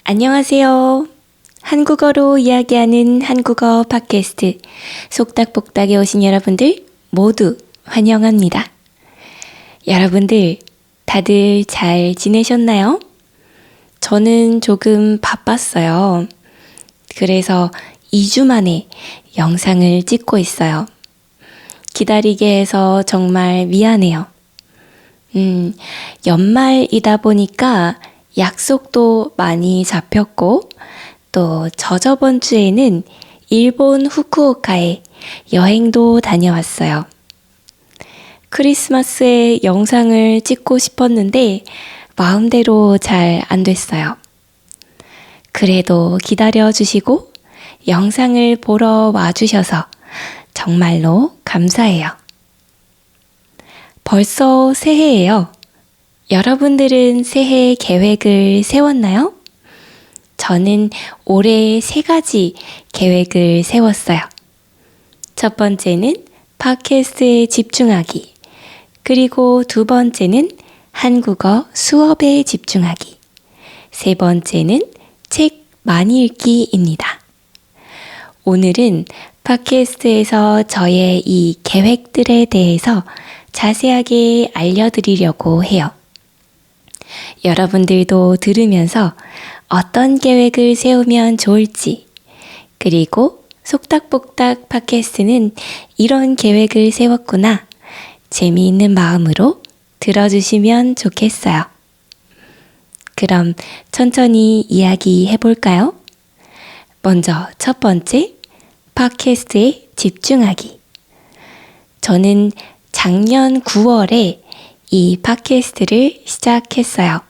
안녕하세요. 한국어로 이야기하는 한국어 팟캐스트 속닥복닥에 오신 여러분들 모두 환영합니다. 여러분들 다들 잘 지내셨나요? 저는 조금 바빴어요. 그래서 2주 만에 영상을 찍고 있어요. 기다리게 해서 정말 미안해요. 연말이다 보니까 약속도 많이 잡혔고 또 저저번 주에는 일본 후쿠오카에 여행도 다녀왔어요. 크리스마스에 영상을 찍고 싶었는데 마음대로 잘 안 됐어요. 그래도 기다려주시고 영상을 보러 와주셔서 정말로 감사해요. 벌써 새해예요. 여러분들은 새해 계획을 세웠나요? 저는 올해 3가지 계획을 세웠어요. 첫 번째는 팟캐스트에 집중하기, 그리고 두 번째는 한국어 수업에 집중하기, 세 번째는 책 많이 읽기입니다. 오늘은 팟캐스트에서 저의 이 계획들에 대해서 자세하게 알려드리려고 해요. 여러분들도 들으면서 어떤 계획을 세우면 좋을지, 그리고 속닥복닥 팟캐스트는 이런 계획을 세웠구나, 재미있는 마음으로 들어주시면 좋겠어요. 그럼 천천히 이야기해 볼까요? 먼저 첫 번째, 팟캐스트에 집중하기. 저는 작년 9월에 이 팟캐스트를 시작했어요.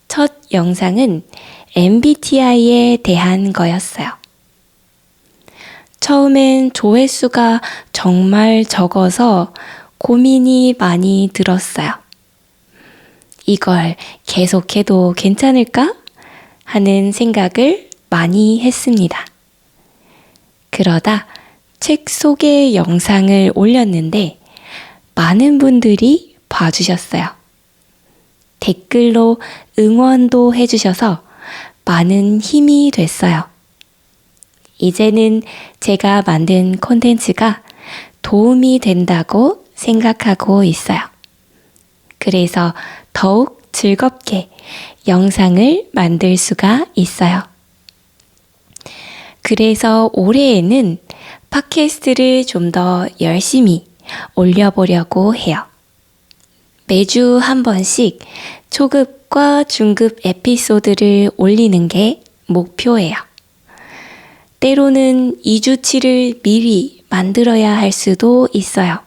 첫 영상은 MBTI에 대한 거였어요. 처음엔 조회수가 정말 적어서 고민이 많이 들었어요. 이걸 계속해도 괜찮을까? 하는 생각을 많이 했습니다. 그러다 책 소개 영상을 올렸는데 많은 분들이 봐주셨어요. 댓글로 응원도 해주셔서 많은 힘이 됐어요. 이제는 제가 만든 콘텐츠가 도움이 된다고 생각하고 있어요. 그래서 더욱 즐겁게 영상을 만들 수가 있어요. 그래서 올해에는 팟캐스트를 좀 더 열심히 올려보려고 해요. 매주 한 번씩 초급과 중급 에피소드를 올리는 게 목표예요. 때로는 2주치를 미리 만들어야 할 수도 있어요.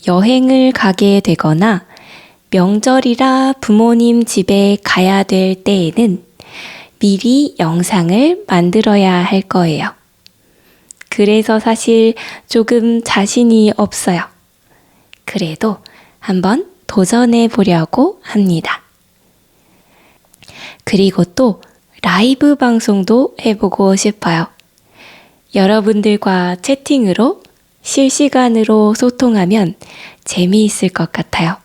여행을 가게 되거나 명절이라 부모님 집에 가야 될 때에는 미리 영상을 만들어야 할 거예요. 그래서 사실 조금 자신이 없어요. 그래도 한번 도전해 보려고 합니다. 그리고 또 라이브 방송도 해보고 싶어요. 여러분들과 채팅으로 실시간으로 소통하면 재미있을 것 같아요.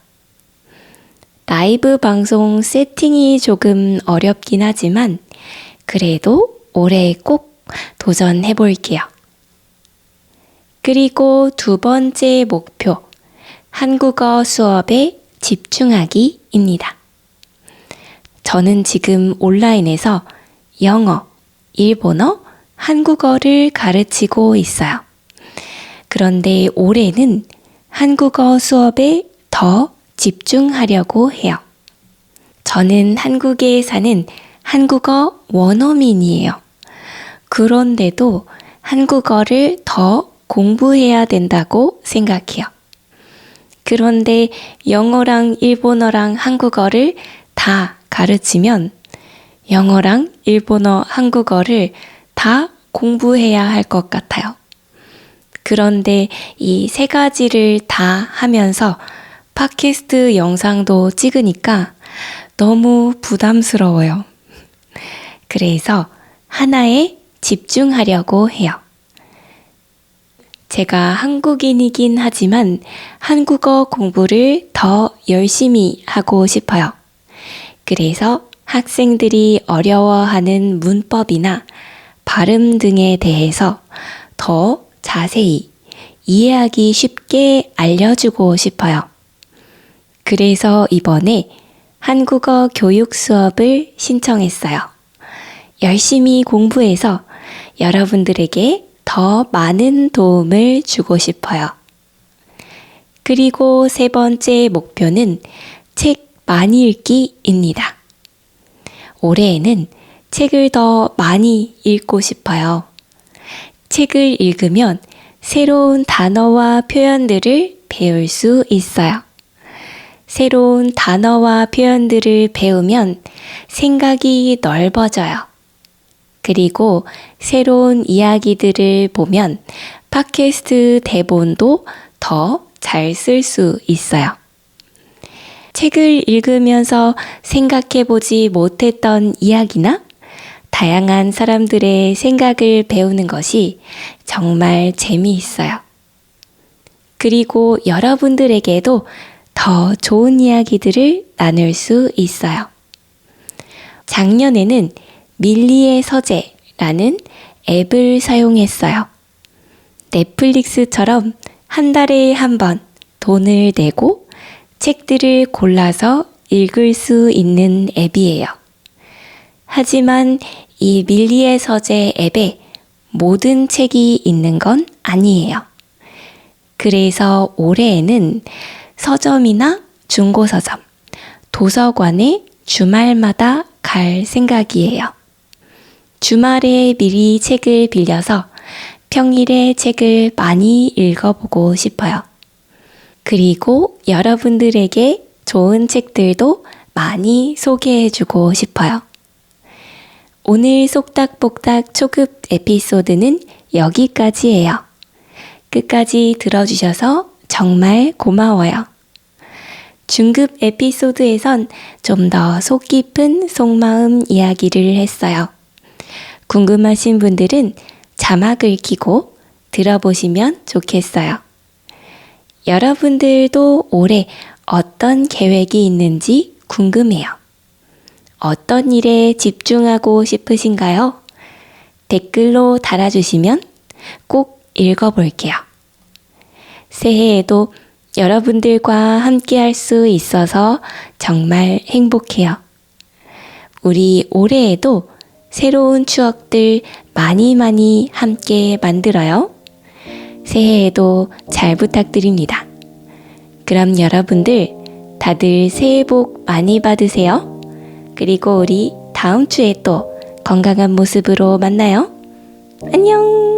라이브 방송 세팅이 조금 어렵긴 하지만 그래도 올해 꼭 도전해 볼게요. 그리고 두 번째 목표, 한국어 수업에 집중하기입니다. 저는 지금 온라인에서 영어, 일본어, 한국어를 가르치고 있어요. 그런데 올해는 한국어 수업에 더 집중하려고 해요. 저는 한국에 사는 한국어 원어민이에요. 그런데도 한국어를 더 공부해야 된다고 생각해요. 그런데 영어랑 일본어랑 한국어를 다 가르치면 영어랑 일본어, 한국어를 다 공부해야 할 것 같아요. 그런데 이 3가지를 다 하면서 팟캐스트 영상도 찍으니까 너무 부담스러워요. 그래서 하나에 집중하려고 해요. 제가 한국인이긴 하지만 한국어 공부를 더 열심히 하고 싶어요. 그래서 학생들이 어려워하는 문법이나 발음 등에 대해서 더 자세히 이해하기 쉽게 알려주고 싶어요. 그래서 이번에 한국어 교육 수업을 신청했어요. 열심히 공부해서 여러분들에게 더 많은 도움을 주고 싶어요. 그리고 세 번째 목표는 책 많이 읽기입니다. 올해에는 책을 더 많이 읽고 싶어요. 책을 읽으면 새로운 단어와 표현들을 배울 수 있어요. 새로운 단어와 표현들을 배우면 생각이 넓어져요. 그리고 새로운 이야기들을 보면 팟캐스트 대본도 더 잘 쓸 수 있어요. 책을 읽으면서 생각해보지 못했던 이야기나 다양한 사람들의 생각을 배우는 것이 정말 재미있어요. 그리고 여러분들에게도 더 좋은 이야기들을 나눌 수 있어요. 작년에는 밀리의 서재라는 앱을 사용했어요. 넷플릭스처럼 한 달에 한 번 돈을 내고 책들을 골라서 읽을 수 있는 앱이에요. 하지만 이 밀리의 서재 앱에 모든 책이 있는 건 아니에요. 그래서 올해에는 서점이나 중고서점, 도서관에 주말마다 갈 생각이에요. 주말에 미리 책을 빌려서 평일에 책을 많이 읽어보고 싶어요. 그리고 여러분들에게 좋은 책들도 많이 소개해주고 싶어요. 오늘 속닥복닥 초급 에피소드는 여기까지예요. 끝까지 들어주셔서 정말 고마워요. 중급 에피소드에선 좀 더 속 깊은 속마음 이야기를 했어요. 궁금하신 분들은 자막을 켜고 들어보시면 좋겠어요. 여러분들도 올해 어떤 계획이 있는지 궁금해요. 어떤 일에 집중하고 싶으신가요? 댓글로 달아주시면 꼭 읽어볼게요. 새해에도 여러분들과 함께 할 수 있어서 정말 행복해요. 우리 올해에도 새로운 추억들 많이 함께 만들어요. 새해에도 잘 부탁드립니다. 그럼 여러분들 다들 새해 복 많이 받으세요. 그리고 우리 다음 주에 또 건강한 모습으로 만나요. 안녕!